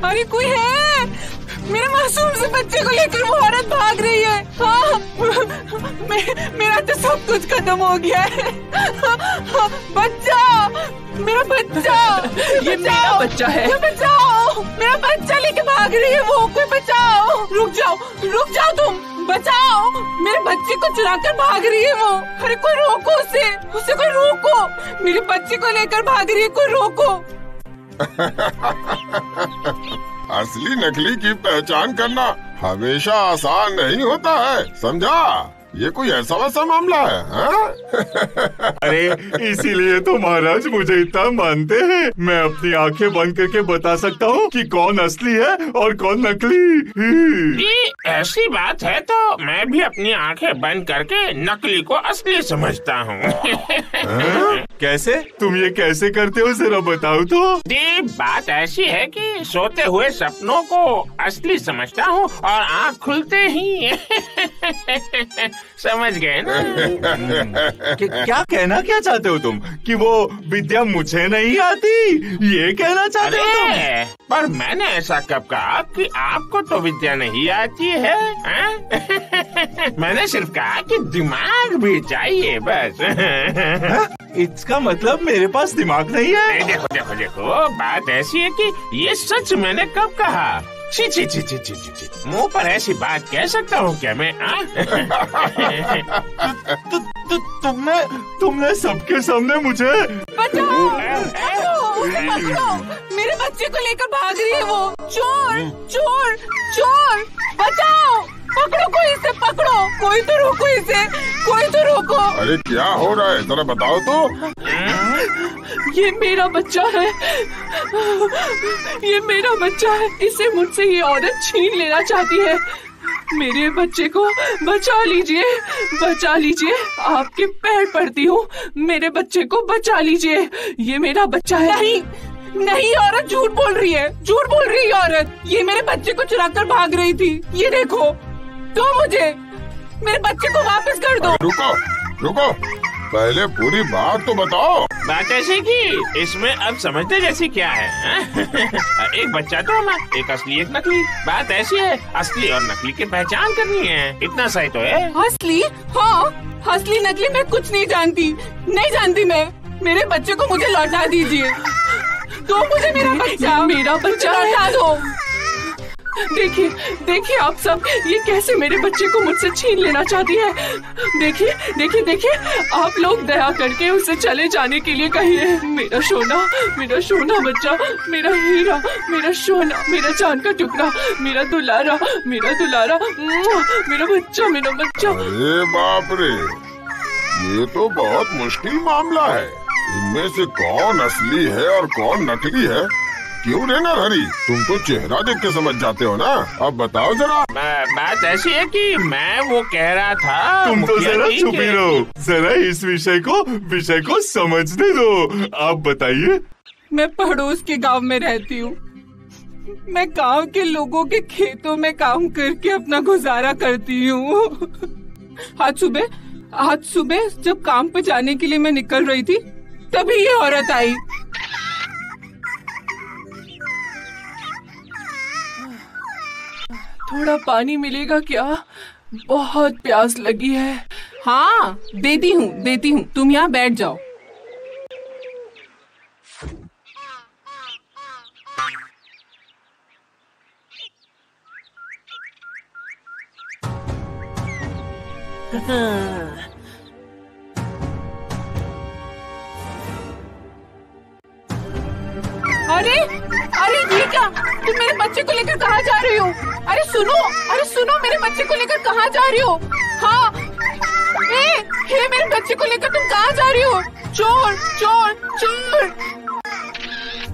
अरे कोई है? मेरे मासूम से बच्चे को लेकर वो औरत भाग रही है। हाँ, मेरा तो सब कुछ खत्म हो गया है। बच्चा, मेरा बच्चा, ये मेरा बच्चा है। बचाओ, मेरा बच्चा लेके भाग रही है वो, कोई बचाओ। रुक जाओ तुम, बचाओ, मेरे बच्चे को चुरा कर भाग रही है वो। अरे कोई रोको उसे कोई रोको, मेरे बच्चे को लेकर भाग रही है, कोई रोको। असली नकली की पहचान करना हमेशा आसान नहीं होता है, समझा? ये कोई ऐसा वैसा मामला है, हाँ? अरे इसीलिए तो महाराज मुझे इतना मानते हैं। मैं अपनी आंखें बंद करके बता सकता हूँ कि कौन असली है और कौन नकली। ऐसी बात है तो मैं भी अपनी आंखें बंद करके नकली को असली समझता हूँ। कैसे? तुम ये कैसे करते हो, जरा बताओ तो। जी, बात ऐसी है कि सोते हुए सपनों को असली समझता हूँ और आँख खुलते ही समझ गए ना? क्या कहना क्या चाहते हो तुम? कि वो विद्या मुझे नहीं आती, ये कहना चाहते हो तुम? पर मैंने ऐसा कब कहा कि आपको तो विद्या नहीं आती है? मैंने सिर्फ कहा कि दिमाग भी चाहिए, बस। इसका मतलब मेरे पास दिमाग नहीं है? देखो, बात ऐसी है कि ये सच मैंने कब कहा? छी, मुंह पर ऐसी बात कह सकता हूँ क्या मैं? तुमने सबके सामने मुझे बचाओ, मेरे बच्चे को लेकर भाग रही है वो। चोर, बचाओ, पकड़ो, कोई इसे पकड़ो, कोई तो रोको। अरे क्या हो रहा है, जरा बताओ तो। ये मेरा बच्चा है, इसे मुझसे ये औरत छीन लेना चाहती है। मेरे बच्चे को बचा लीजिए, आपके पैर पड़ती हूँ, मेरे बच्चे को बचा लीजिए, ये मेरा बच्चा है। नहीं, औरत झूठ बोल रही है औरत, ये मेरे बच्चे को चुरा कर भाग रही थी। ये देखो, तो मुझे मेरे बच्चे को वापस कर दो। रुको, पहले पूरी बात तो बताओ। बात ऐसी कि इसमें अब समझते जैसी क्या है? एक बच्चा तो हमारा, एक असली एक नकली। बात ऐसी है, असली और नकली की पहचान करनी है, इतना सही तो है। असली? हाँ, असली नकली मैं कुछ नहीं जानती मैं। मेरे बच्चे को मुझे लौटा दीजिए, तो मुझे मेरा बच्चा लौटा दो। देखिए आप सब, ये कैसे मेरे बच्चे को मुझसे छीन लेना चाहती है। देखिए, आप लोग दया करके उसे चले जाने के लिए कहिए। मेरा सोना बच्चा, मेरा हीरा, मेरा सोना, मेरा जान का टुकड़ा, मेरा दुलारा, मेरा बच्चा। अरे बाप रे, ये तो बहुत मुश्किल मामला है। इनमें से कौन असली है और कौन नकली है? क्यों रे नरहरी, तुम तो चेहरा देख के समझ जाते हो ना। अब बताओ जरा। बात ऐसी है कि मैं वो कह रहा था। तुम तो जरा चुप ही रहो, जरा इस विषय को समझने दो। आप बताइए। मैं पड़ोस के गांव में रहती हूँ। मैं गांव के लोगों के खेतों में काम करके अपना गुजारा करती हूँ। आज सुबह जब काम पे जाने के लिए मैं निकल रही थी, तभी ये औरत आई। थोड़ा पानी मिलेगा क्या? बहुत प्यास लगी है। हाँ, देती हूँ, तुम यहाँ बैठ जाओ। अरे ये क्या? तुम मेरे बच्चे को लेकर कहाँ जा रही हो? अरे सुनो, मेरे बच्चे को लेकर कहाँ जा रही हो? हाँ, मेरे बच्चे को लेकर तुम कहाँ जा रही हो? चोर!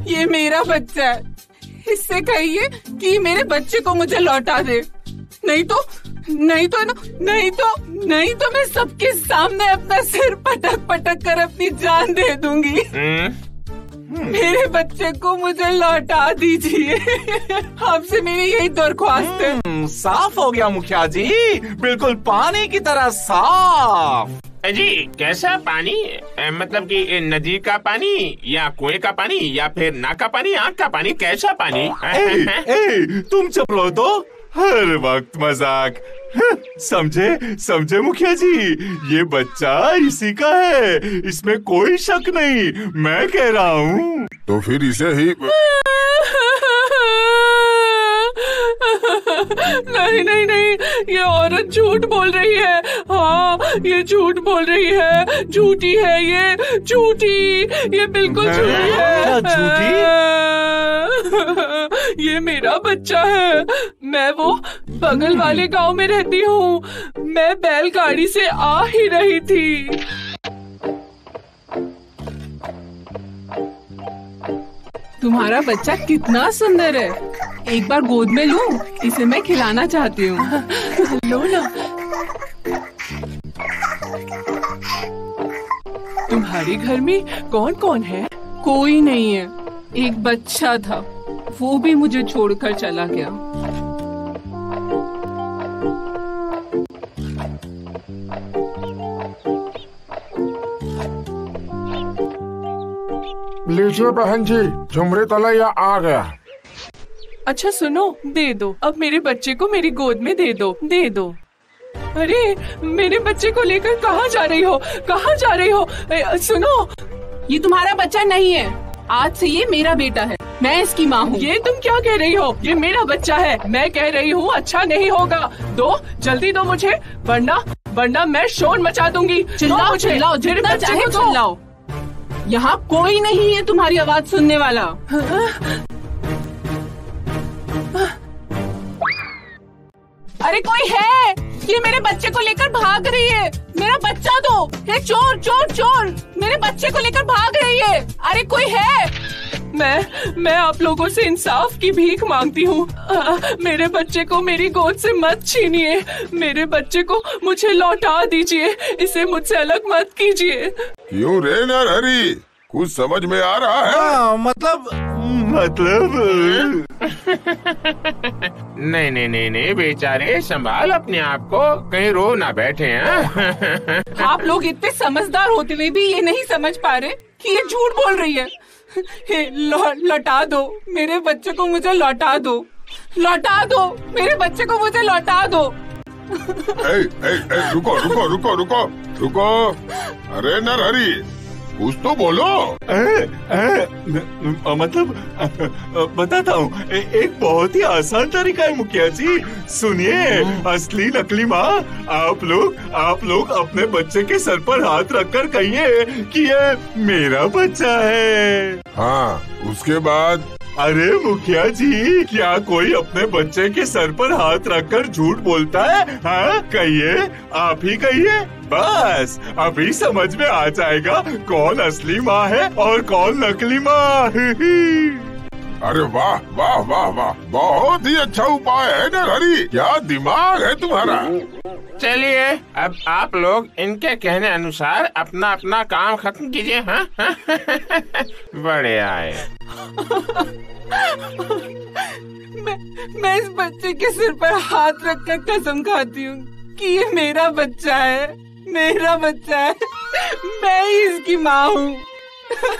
ये मेरा बच्चा है, इससे कहिए कि मेरे बच्चे को मुझे लौटा दे, नहीं तो मैं सबके सामने अपना सिर पटक कर अपनी जान दे दूंगी। मेरे बच्चे को मुझे लौटा दीजिए। आपसे मेरी यही दरख्वास्त है। साफ हो गया मुखिया जी, बिल्कुल पानी की तरह साफ। जी कैसा पानी? मतलब कि नदी का पानी या कुएं का पानी या फिर नाक का पानी, आँख का पानी, कैसा पानी? तुम चुप रहो तो, हर वक्त मजाक। समझे समझे मुखिया जी, ये बच्चा इसी का है, इसमें कोई शक नहीं, मैं कह रहा हूँ। तो फिर इसे ही नहीं नहीं नहीं, ये औरत झूठ बोल रही है। हाँ, ये झूठ बोल रही है, झूठी है, ये झूठी, ये बिल्कुल झूठी है। झूठी? ये मेरा बच्चा है। मैं वो बगल वाले गांव में रहती हूँ। मैं बैलगाड़ी से आ ही रही थी। तुम्हारा बच्चा कितना सुंदर है, एक बार गोद में लूं? इसे मैं खिलाना चाहती हूँ। लो ना। तुम्हारे घर में कौन कौन है? कोई नहीं है, एक बच्चा था, वो भी मुझे छोड़कर चला गया। लीजिए बहन जी, झुमरी तलैया आ गया। अच्छा सुनो, दे दो, अब मेरे बच्चे को मेरी गोद में दे दो, दे दो। अरे मेरे बच्चे को लेकर कहाँ जा रही हो, कहाँ जा रही हो? सुनो, ये तुम्हारा बच्चा नहीं है, आज से ये मेरा बेटा है, मैं इसकी माँ हूँ। ये तुम क्या कह रही हो? ये मेरा बच्चा है, मैं कह रही हूँ अच्छा नहीं होगा। दो, जल्दी दो मुझे, वरना मैं शोर मचा दूंगी। चिल्लाओ चिल्लाओ, जितना चाहे चिल्लाओ, यहाँ कोई नहीं है तुम्हारी आवाज सुनने वाला। अरे कोई है? ये मेरे बच्चे को लेकर भाग रही है, मेरा बच्चा दो। ये चोर चोर चोर, मेरे बच्चे को लेकर भाग रही है। अरे कोई है? मैं आप लोगों से इंसाफ की भीख मांगती हूँ। मेरे बच्चे को मेरी गोद से मत छीनिए, मेरे बच्चे को मुझे लौटा दीजिए, इसे मुझसे अलग मत कीजिए। क्यों रे नरहरी, कुछ समझ में आ रहा है? मतलब नहीं बेचारे, संभाल अपने आप को, कहीं रो ना बैठे हैं। आप लोग इतने समझदार होते हुए भी ये नहीं समझ पा रहे कि ये झूठ बोल रही है। लौटा दो मेरे बच्चे को, मुझे लौटा दो, लौटा दो मेरे बच्चे को, मुझे लौटा दो। रुको। अरे नरहरी, कुछ तो बोलो। मतलब बताता हूँ, एक बहुत ही आसान तरीका है मुखिया जी, सुनिए। असली नकली माँ, आप लोग अपने बच्चे के सर पर हाथ रखकर कहिए कि ये मेरा बच्चा है। हाँ, उसके बाद? अरे मुखिया जी, क्या कोई अपने बच्चे के सर पर हाथ रखकर झूठ बोलता है? हाँ कहिए, आप ही कहिए, बस अभी समझ में आ जाएगा कौन असली माँ है और कौन नकली माँ। अरे वाह वाह वाह वाह, बहुत ही अच्छा उपाय है नरहरी, क्या दिमाग है तुम्हारा। चलिए अब आप लोग इनके कहने अनुसार अपना अपना काम खत्म कीजिए। हाँ बड़े आए। मैं इस बच्चे के सिर पर हाथ रखकर कसम खाती हूँ कि ये मेरा बच्चा है, मेरा बच्चा है, मैं ही इसकी माँ हूँ।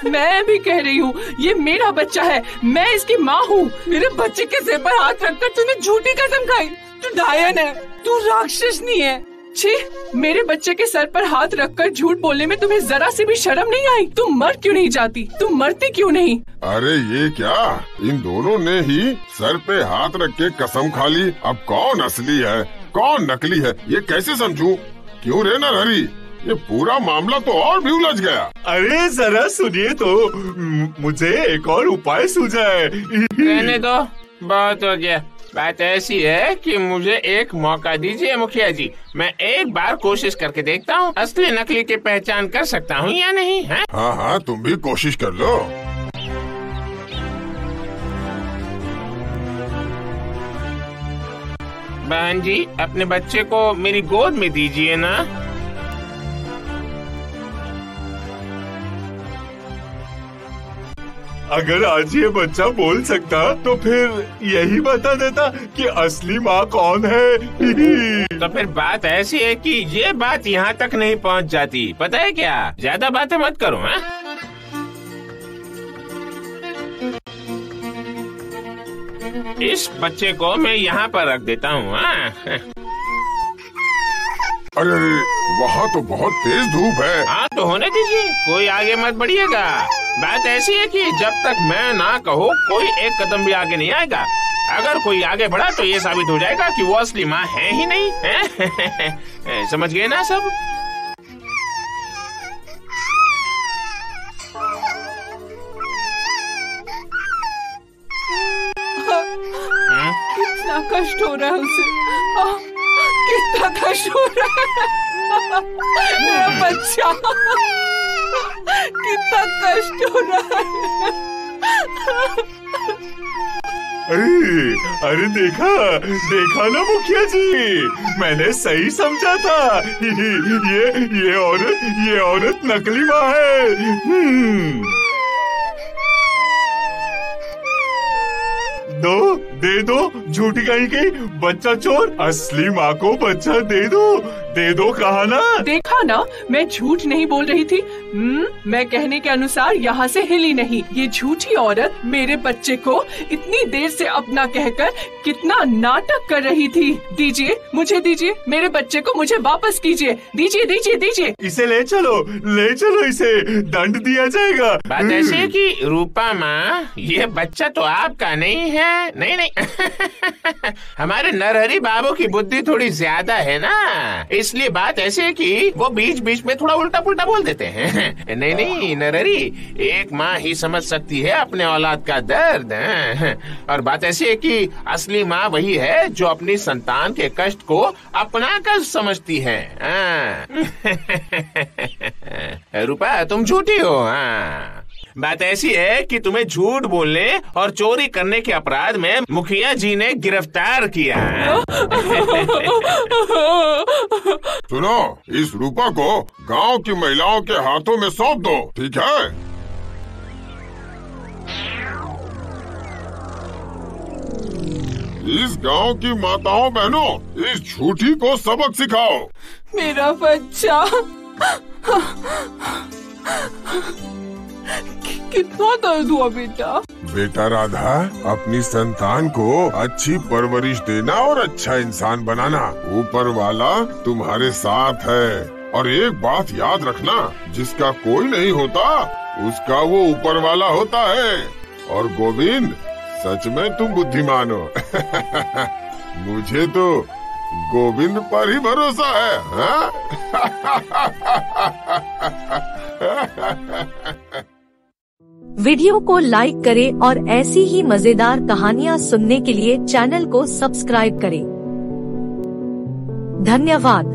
मैं भी कह रही हूँ, ये मेरा बच्चा है, मैं इसकी माँ हूँ। मेरे बच्चे के सिर पर हाथ रखकर तूने झूठी कसम खाई। तू डायन है, तू राक्षस नहीं है। छी, मेरे बच्चे के सर पर हाथ रखकर झूठ बोलने में तुम्हें जरा सी भी शर्म नहीं आई? तुम मर क्यों नहीं जाती? तुम मरती क्यों नहीं? अरे ये क्या, इन दोनों ने ही सर पे हाथ रख के कसम खा ली। अब कौन असली है कौन नकली है ये कैसे समझूं? क्यों रे नरहरी, ये पूरा मामला तो और भी उलझ गया। अरे जरा सुनिए तो, मुझे एक और उपाय सूझा है। रहने दो, बहुत हो गया। बात ऐसी है कि मुझे एक मौका दीजिए मुखिया जी, मैं एक बार कोशिश करके देखता हूँ असली नकली की पहचान कर सकता हूँ या नहीं है। हाँ, तुम भी कोशिश कर लो। बहन जी, अपने बच्चे को मेरी गोद में दीजिए ना। अगर आज ये बच्चा बोल सकता तो फिर यही बता देता कि असली माँ कौन है। तो फिर बात ऐसी है कि ये बात यहाँ तक नहीं पहुँच जाती। पता है क्या, ज्यादा बातें मत करो। हाँ, इस बच्चे को मैं यहाँ पर रख देता हूँ। अरे वहाँ तो बहुत तेज धूप है। हाँ तो होने दीजिए, कोई आगे मत बढ़िएगा। बात ऐसी है कि जब तक मैं ना कहूँ कोई एक कदम भी आगे नहीं आएगा। अगर कोई आगे बढ़ा तो ये साबित हो जाएगा कि वो असली माँ है ही नहीं है। समझ गए ना सब? कितना कष्ट हो रहा है उसे, कितना कष्ट हो रहा है मेरा बच्चा, कितना कष्ट हो रहा है। अरे देखा ना मुखिया जी, मैंने सही समझा था। ये औरत नकली माँ है। दे दो झूठी कहीं की बच्चा चोर, असली माँ को बच्चा दे दो कहा ना। देखा ना, मैं झूठ नहीं बोल रही थी। मैं कहने के अनुसार यहाँ से हिली नहीं। ये झूठी औरत मेरे बच्चे को इतनी देर से अपना कहकर कितना नाटक कर रही थी। दीजिए, मुझे दीजिए, मेरे बच्चे को मुझे वापस कीजिए। दीजिए। इसे ले चलो, इसे दंड दिया जाएगा। बात ऐसी है कि रूपा माँ, ये बच्चा तो आपका नहीं है। नहीं हमारे नरहरी बाबू की बुद्धि थोड़ी ज्यादा है ना, इसलिए बात ऐसी है कि वो बीच बीच में थोड़ा उल्टा पुल्टा बोल देते हैं। नहीं नरहरी, एक माँ ही समझ सकती है अपने औलाद का दर्द। और बात ऐसी है कि असली माँ वही है जो अपनी संतान के कष्ट को अपना कष्ट समझती है। रूपा, तुम झूठी हो। बात ऐसी है कि तुम्हें झूठ बोलने और चोरी करने के अपराध में मुखिया जी ने गिरफ्तार किया। सुनो, इस रूपा को गांव की महिलाओं के हाथों में सौंप दो, ठीक है? इस गांव की माताओं बहनों, इस झूठी को सबक सिखाओ। मेरा बच्चा, कितना दर्द हुआ बेटा राधा, अपनी संतान को अच्छी परवरिश देना और अच्छा इंसान बनाना। ऊपर वाला तुम्हारे साथ है। और एक बात याद रखना, जिसका कोई नहीं होता उसका वो ऊपर वाला होता है। और गोविंद, सच में तुम बुद्धिमान हो। मुझे तो गोविंद पर ही भरोसा है। हाँ? वीडियो को लाइक करें और ऐसी ही मजेदार कहानियाँ सुनने के लिए चैनल को सब्सक्राइब करें। धन्यवाद।